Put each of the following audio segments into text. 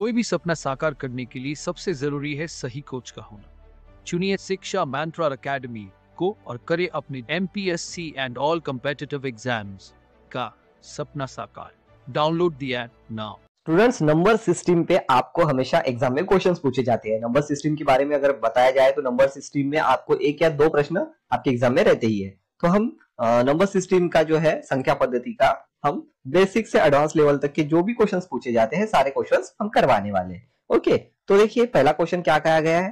कोई भी सपना साकार करने के लिए सबसे जरूरी है सही कोच का होना। चुनिए शिक्षा मंत्रा अकेडमी को और करें अपने MPSC and all competitive exams का सपना साकार। Download the app now. Students, number system पे आपको हमेशा एग्जाम में क्वेश्चंस पूछे जाते हैं। नंबर सिस्टम के बारे में अगर बताया जाए तो नंबर सिस्टम में आपको एक या दो प्रश्न आपके एग्जाम में रहते ही है। तो हम नंबर सिस्टम का जो है संख्या पद्धति का हम बेसिक से एडवांस लेवल तक के जो भी क्वेश्चंस पूछे जाते हैं सारे क्वेश्चंस हम करवाने वाले हैं। ओके, तो देखिए पहला क्वेश्चन क्या कहा गया है।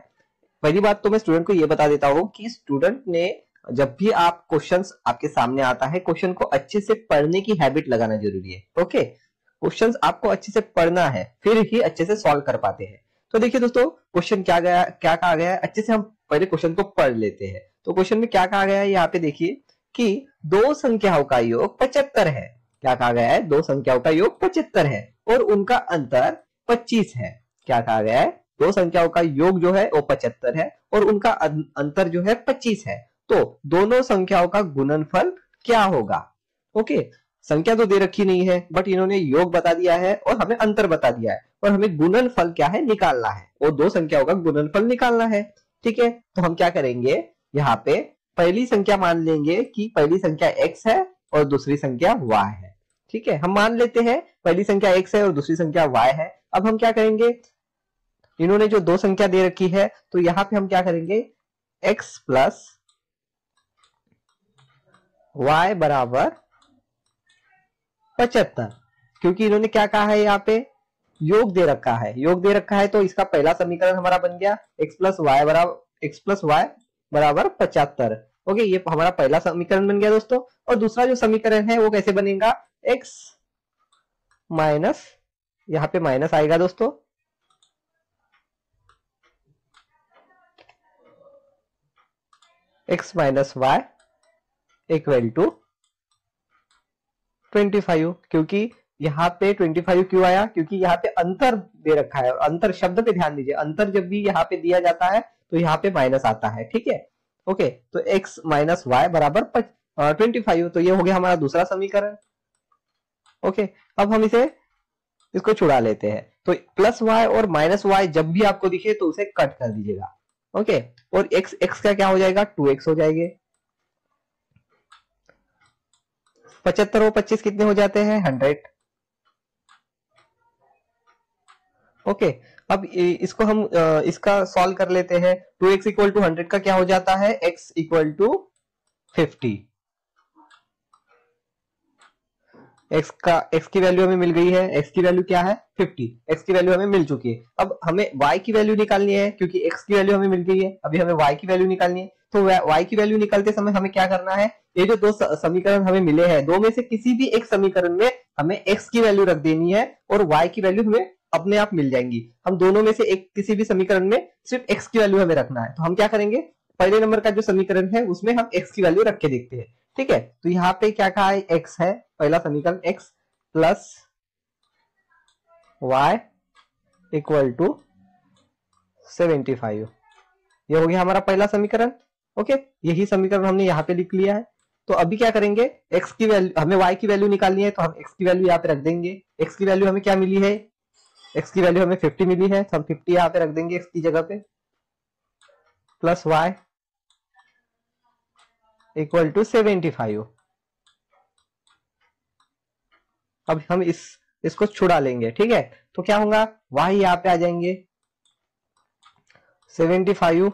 पहली बात तो मैं स्टूडेंट को ये बता देता हूँ कि स्टूडेंट ने जब भी आप क्वेश्चंस आपके सामने आता है, क्वेश्चन को अच्छे से पढ़ने की हैबिट लगाना जरूरी है। ओके, क्वेश्चंस आपको अच्छे से पढ़ना है, फिर ही अच्छे से सॉल्व कर पाते हैं। तो देखिए दोस्तों, क्वेश्चन क्या कहा गया है, अच्छे से हम पहले क्वेश्चन को पढ़ लेते हैं। तो क्वेश्चन में क्या कहा गया है, यहाँ पे देखिए कि दो संख्याओं का योग 75 है। क्या कहा गया है, दो संख्याओं का योग 75 है और उनका अंतर 25 है। क्या कहा गया है, दो संख्याओं का योग जो है वो 75 है और उनका अंतर जो है 25 है। तो दोनों संख्याओं का गुणनफल क्या होगा। ओके, संख्या तो दे रखी नहीं है, बट इन्होंने योग बता दिया है और हमें अंतर बता दिया है और हमें गुणनफल क्या है निकालना है, और दो संख्याओं का गुणनफल निकालना है। ठीक है, तो हम क्या करेंगे, यहाँ पे पहली संख्या मान लेंगे कि पहली संख्या x है और दूसरी संख्या y है। ठीक है, हम मान लेते हैं पहली संख्या x है और दूसरी संख्या y है। अब हम क्या करेंगे, इन्होंने जो दो संख्या दे रखी है तो यहाँ पे हम क्या करेंगे, x प्लस y बराबर 75, क्योंकि इन्होंने क्या कहा है, यहाँ पे योग दे रखा है, योग दे रखा है तो इसका पहला समीकरण हमारा बन गया x प्लस y बराबर 75। ओके, ये हमारा पहला समीकरण बन गया दोस्तों। और दूसरा जो समीकरण है वो कैसे बनेगा, x माइनस, यहाँ पे माइनस आएगा दोस्तों, x minus y equal to 25। क्योंकि यहाँ पे 25 क्यों आया, क्योंकि यहाँ पे अंतर दे रखा है। अंतर शब्द पे ध्यान दीजिए, अंतर जब भी यहाँ पे दिया जाता है तो यहाँ पे माइनस आता है। ठीक है, ओके, तो x माइनस वाई बराबर 25। तो ये हो गया हमारा दूसरा समीकरण। ओके, अब हम इसको छुड़ा लेते हैं। तो प्लस y और माइनस वाई जब भी आपको दिखे तो उसे कट कर दीजिएगा। ओके, और x का क्या हो जाएगा, 2x हो जाएंगे। 75 और 25 कितने हो जाते हैं, 100। ओके, अब इसको हम इसका सॉल्व कर लेते हैं। 2x इक्वल टू 100 का क्या हो जाता है, x इक्वल टू 50। x की वैल्यू हमें मिल गई है, x की वैल्यू क्या है 50, x की वैल्यू हमें मिल चुकी है। अब हमें y की वैल्यू निकालनी है, क्योंकि x की वैल्यू हमें मिल गई है, अभी हमें y की वैल्यू निकालनी है। तो y की वैल्यू निकालते समय हमें क्या करना है, ये जो दो समीकरण हमें मिले हैं, दो में से किसी भी एक समीकरण में हमें x की वैल्यू रख देनी है और y की वैल्यू हमें अपने आप मिल जाएंगी। हम दोनों में से एक किसी भी समीकरण में सिर्फ x की वैल्यू हमें रखना है। तो हम क्या करेंगे, पहले नंबर का जो समीकरण है उसमें हम x की वैल्यू रख के देखते हैं। ठीक है, तो यहाँ पे क्या कहा है, x है, पहला समीकरण x plus y equal to 75। ये हो गया हमारा पहला समीकरण। ओके, यही समीकरण हमने यहाँ पे लिख लिया है। तो अभी क्या करेंगे, x की वैल्यू, हमें y की वैल्यू निकालनी है तो हम x की वैल्यू यहाँ पे रख देंगे। x की वैल्यू हमें क्या मिली है, x की वैल्यू हमें 50 मिली है, तो हम 50 यहाँ पे रख देंगे x की जगह पे, प्लस y इक्वल टू 75। अब हम इसको छुड़ा लेंगे। ठीक है, तो क्या होगा, y यहाँ पे आ जाएंगे 75,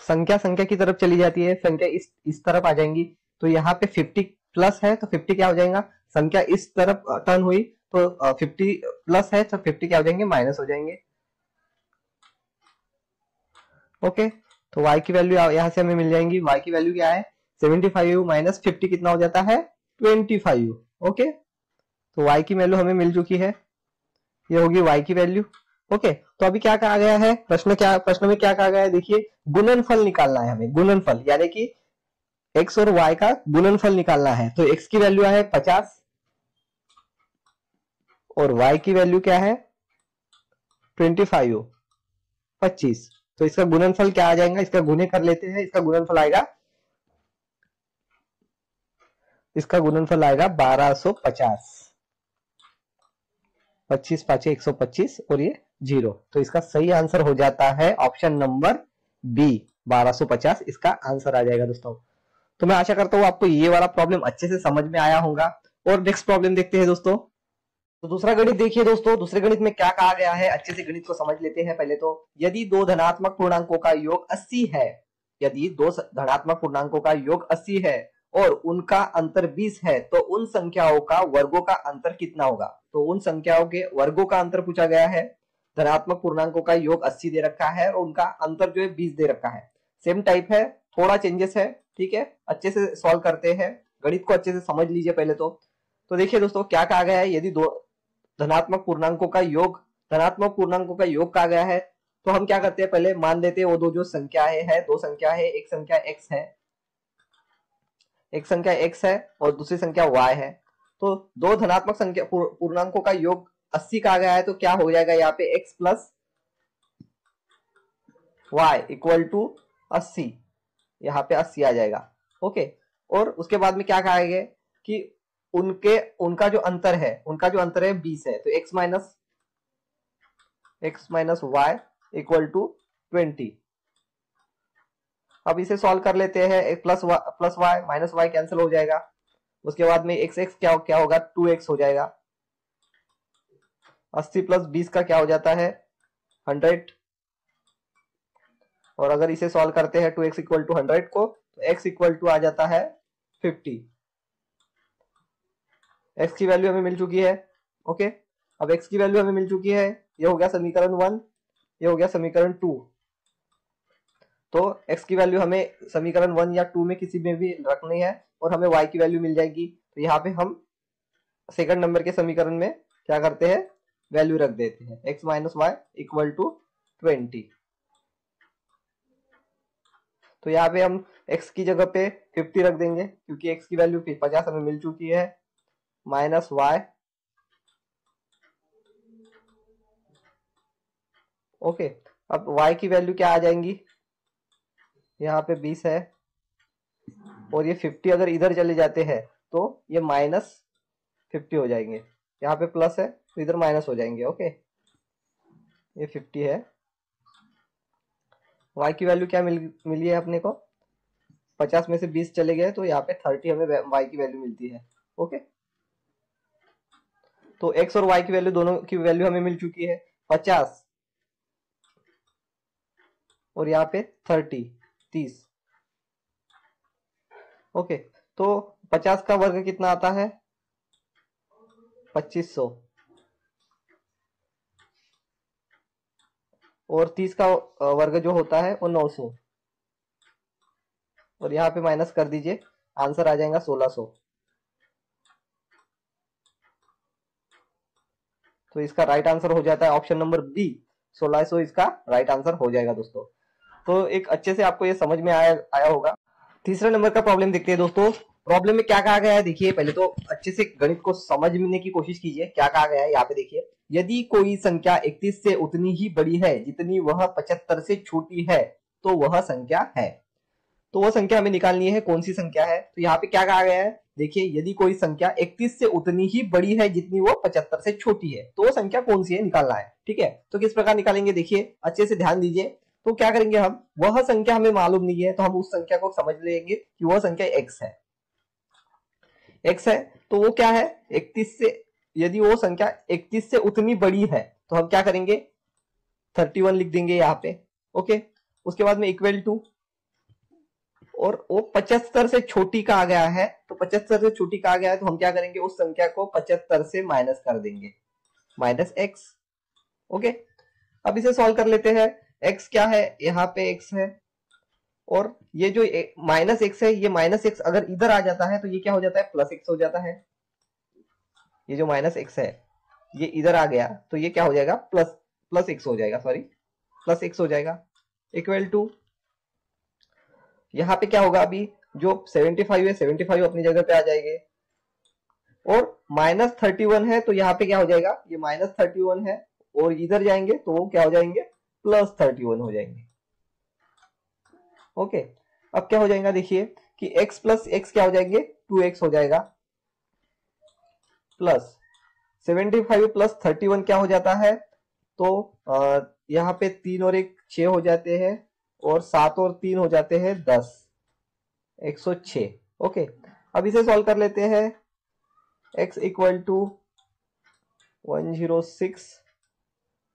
संख्या की तरफ चली जाती है, संख्या इस तरफ आ जाएंगी। तो यहाँ पे 50 प्लस है तो 50 क्या हो जाएगा, संख्या इस तरफ टर्न हुई तो 50 प्लस है तो 50 क्या हो जाएंगे, माइनस हो जाएंगे। ओके, तो y की वैल्यू यहाँ से हमें मिल जाएंगी, y की वैल्यू क्या है, 75 माइनस 50 कितना हो जाता है, 25। ओके, तो y की वैल्यू हमें मिल चुकी है, ये होगी y की वैल्यू। ओके, तो अभी क्या कहा गया है, प्रश्न में क्या कहा गया है, देखिए गुणनफल निकालना है हमें, गुणनफल यानी कि x और y का गुणनफल निकालना है। तो x की वैल्यू है 50 और y की वैल्यू क्या है 25। तो इसका गुणनफल क्या आ जाएगा, इसका गुणे कर लेते हैं, इसका गुणनफल आएगा 1250। 25 5 125 और ये 0। तो इसका सही आंसर हो जाता है ऑप्शन नंबर बी 1250 इसका आंसर आ जाएगा दोस्तों। तो मैं आशा करता हूँ आपको ये वाला प्रॉब्लम अच्छे से समझ में आया होगा। और नेक्स्ट प्रॉब्लम देखते हैं दोस्तों। तो दूसरा गणित देखिए दोस्तों, दूसरे गणित में क्या कहा गया है, अच्छे से गणित को समझ लेते हैं। पहले तो यदि दो धनात्मक पूर्णांकों का योग 80 है, यदि दो धनात्मक पूर्णांकों का योग 80 है और उनका अंतर 20 है, तो उन संख्याओं का वर्गों का अंतर कितना होगा। तो उन संख्याओं के वर्गों का अंतर पूछा गया है। धनात्मक पूर्णांकों का योग 80 दे रखा है और उनका अंतर जो है 20 दे रखा है। सेम टाइप है, थोड़ा चेंजेस है, ठीक है। अच्छे से सॉल्व करते हैं, गणित को अच्छे से समझ लीजिए पहले तो देखिए दोस्तों क्या कहा गया है। यदि दो धनात्मक पूर्णांकों का योग कहा गया है, तो हम क्या करते हैं, पहले मान लेते हैं वो दो जो संख्याएं है, दो संख्या है, एक संख्या x है और दूसरी संख्या y है। तो दो धनात्मक संख्या पूर्णांकों का योग 80 कहा गया है, तो क्या हो जाएगा यहाँ पे x plus y equal to 80, यहाँ पे 80 आ जाएगा। ओके, और उसके बाद में क्या कहा गया कि उनका जो अंतर है 20 है, तो x minus y equal to 20। अब इसे सॉल्व कर लेते हैं, plus y minus y cancel हो जाएगा। उसके बाद में x क्या होगा, 2x हो जाएगा। 80 प्लस 20 का क्या हो जाता है, 100। और अगर इसे सॉल्व करते हैं 2x इक्वल टू 100 को, तो x इक्वल टू आ जाता है 50। x की वैल्यू हमें मिल चुकी है। ओके, अब x की वैल्यू हमें मिल चुकी है, ये हो गया समीकरण 1, ये हो गया समीकरण 2। तो x की वैल्यू हमें समीकरण 1 या 2 में किसी में भी रखनी है और हमें y की वैल्यू मिल जाएगी। तो यहाँ पे हम सेकंड नंबर के समीकरण में क्या करते हैं, वैल्यू रख देते हैं, x minus y equal to 20। तो यहाँ पे हम x की जगह पे 50 रख देंगे, क्योंकि x की वैल्यू 50 हमें मिल चुकी है, माइनस y। ओके, अब y की वैल्यू क्या आ जाएंगी, यहाँ पे 20 है और ये 50 अगर इधर चले जाते हैं तो ये माइनस 50 हो जाएंगे। यहाँ पे प्लस है तो इधर माइनस हो जाएंगे। ओके, ये 50 है। y की वैल्यू क्या मिली है अपने को, 50 में से 20 चले गए तो यहाँ पे 30 हमें y की वैल्यू मिलती है। ओके, तो x और y की वैल्यू, दोनों की वैल्यू हमें मिल चुकी है, 50 और यहाँ पे 30। ओके, तो 50 का वर्ग कितना आता है, 2500, और 30 का वर्ग जो होता है वो 900, और यहाँ पे माइनस कर दीजिए, आंसर आ जाएगा 1600। तो इसका राइट आंसर हो जाता है ऑप्शन नंबर बी, 1600 इसका राइट आंसर हो जाएगा दोस्तों। तो एक अच्छे से आपको ये समझ में आया होगा। तीसरा नंबर का प्रॉब्लम देखते हैं दोस्तों। प्रॉब्लम में क्या कहा गया है, देखिए पहले तो अच्छे से गणित को समझने की कोशिश कीजिए। क्या कहा गया है यहाँ पे देखिए, यदि कोई संख्या 31 से उतनी ही बड़ी है जितनी वह 75 से छोटी है, तो वह संख्या है। तो वह संख्या हमें निकालनी है, कौन सी संख्या है। तो यहाँ पे क्या कहा गया है, देखिए यदि कोई संख्या 31 से उतनी ही बड़ी है जितनी वो 75 से छोटी है, तो वो संख्या कौन सी है निकालना है। ठीक है, तो किस प्रकार निकालेंगे, देखिए अच्छे से ध्यान दीजिए। तो क्या करेंगे हम, वह संख्या हमें मालूम नहीं है तो हम उस संख्या को समझ लेंगे कि वह संख्या x है। x है तो वो क्या है, 31 से, यदि वो संख्या 31 से उतनी बड़ी है तो हम क्या करेंगे, 31 लिख देंगे यहाँ पे। ओके, उसके बाद में इक्वल टू, और वो 75 से छोटी कहा गया है, तो 75 से छोटी कहा गया है तो हम क्या करेंगे, उस संख्या को 75 से माइनस कर देंगे, माइनस x। ओके, अब इसे सॉल्व कर लेते हैं। x क्या है, यहाँ पे x है, और ये जो माइनस x है, ये माइनस x अगर इधर आ जाता है तो ये क्या हो जाता है, प्लस x हो जाता है। ये जो माइनस x है ये इधर आ गया तो ये क्या हो जाएगा, प्लस x हो जाएगा, सॉरी प्लस x हो जाएगा। इक्वल टू, यहाँ पे क्या होगा, अभी जो 75 है 75 अपनी जगह पे आ जाएंगे, और माइनस 31 है तो यहाँ पे क्या हो जाएगा, ये माइनस 31 है, और इधर जाएंगे तो वो क्या हो जाएंगे, प्लस 31 हो जाएंगे। ओके, अब क्या हो जाएगा, देखिए कि x प्लस x क्या हो जाएंगे, 2x हो जाएगा, प्लस 75 प्लस 31 क्या हो जाता है, तो यहाँ पे 3 और 1 6 हो जाते हैं, और 7 और 3 हो जाते हैं 10, 106। ओके, अब इसे सॉल्व कर लेते हैं। x इक्वल टू 106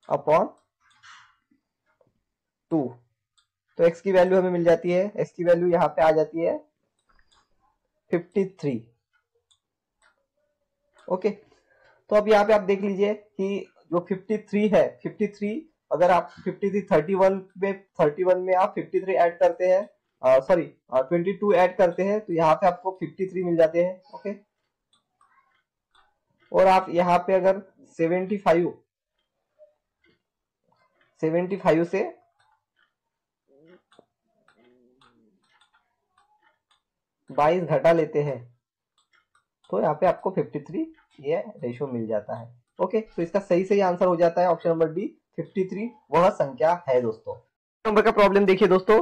अपॉन 2, तो x की वैल्यू हमें मिल जाती है, x की वैल्यू यहाँ पे आ जाती है 53। ओके, तो अब यहाँ पे आप देख लीजिए कि जो 53 है, 53 अगर आप 53 31 में आप 53 ऐड करते हैं, सॉरी 22 ऐड करते हैं, तो यहाँ पे आपको 53 मिल जाते हैं। ओके, और आप यहाँ पे अगर 75 से 22 घटा लेते हैं, तो यहाँ पे आपको 53 ये रेशो मिल जाता है। ओके, तो इसका सही आंसर हो जाता है ऑप्शन नंबर डी, 53 वह संख्या है दोस्तों। नंबर का प्रॉब्लम देखिए दोस्तों,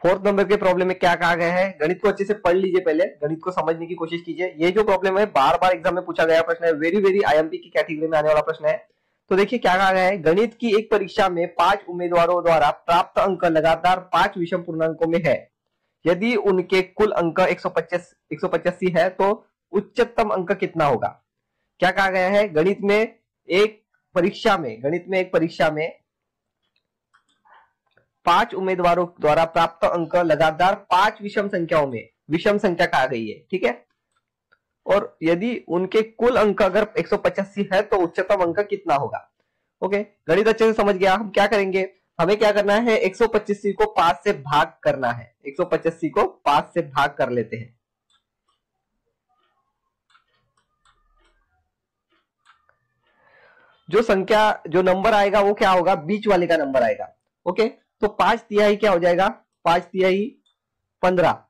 4th नंबर के प्रॉब्लम में क्या कहा गया है, गणित को अच्छे से पढ़ लीजिए, पहले गणित को समझने की कोशिश कीजिए। ये जो प्रॉब्लम है बार बार एग्जाम में पूछा गया प्रश्न है, वेरी आईएमपी की कैटेगरी में आने वाला प्रश्न है। तो देखिए क्या कहा गया है, गणित की एक परीक्षा में 5 उम्मीदवारों द्वारा प्राप्त अंक लगातार 5 विषम पूर्णांकों में है। यदि उनके कुल अंक 185 है तो उच्चतम अंक कितना होगा। क्या कहा गया है, गणित में एक परीक्षा में 5 उम्मीदवारों द्वारा प्राप्त अंक लगातार 5 विषम संख्याओं में, विषम संख्या कहा गई है, ठीक है। और यदि उनके कुल अंक अगर 185 है तो उच्चतम अंक कितना होगा। ओके, गणित अच्छे से समझ गया। हम क्या करेंगे, हमें क्या करना है, 185 को 5 से भाग करना है, 185 को 5 से भाग कर लेते हैं। जो नंबर आएगा वो क्या होगा, बीच वाले का नंबर आएगा। ओके, तो 5 तिहाई क्या हो जाएगा, 5 तिहाई 15,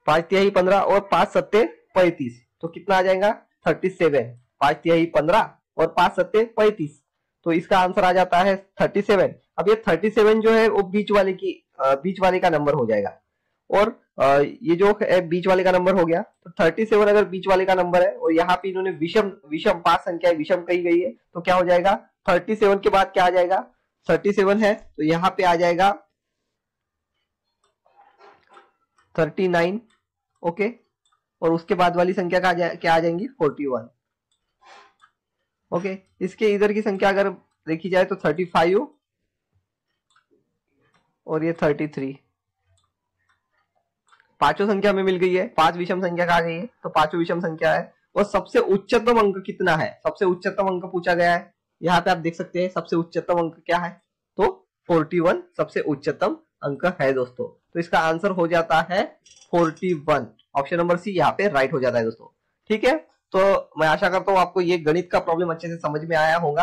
5 तिहाई 15 और 5 सत्ते 35, तो कितना आ जाएगा 37। 5 तिहाई 15 और 5 सत्ते 35, तो इसका आंसर आ जाता है 37। अब ये 37 जो है वो बीच वाले का नंबर हो जाएगा, और ये जो है बीच वाले का नंबर हो गया। तो 37 अगर बीच वाले का नंबर है और यहाँ पे इन्होंने विषम 5 संख्या विषम कही गई है, तो क्या हो जाएगा, 37 के बाद क्या आ जाएगा, 37 है तो यहाँ पे आ जाएगा 39। ओके, और उसके बाद वाली संख्या क्या आ जाएंगी, 41। ओके, इसके इधर की संख्या अगर देखी जाए तो 35 और ये 33, पांचों संख्या में मिल गई है, 5 विषम संख्या कहा गई है, तो पांचों विषम संख्या है। और सबसे उच्चतम अंक कितना है, सबसे उच्चतम अंक पूछा गया है, यहाँ पे आप देख सकते हैं सबसे उच्चतम अंक क्या है, तो 41 सबसे उच्चतम अंक है दोस्तों। तो इसका आंसर हो जाता है 41, ऑप्शन नंबर सी यहाँ पे राइट हो जाता है दोस्तों। ठीक है, तो मैं आशा करता हूँ आपको ये गणित का प्रॉब्लम अच्छे से समझ में आया होगा।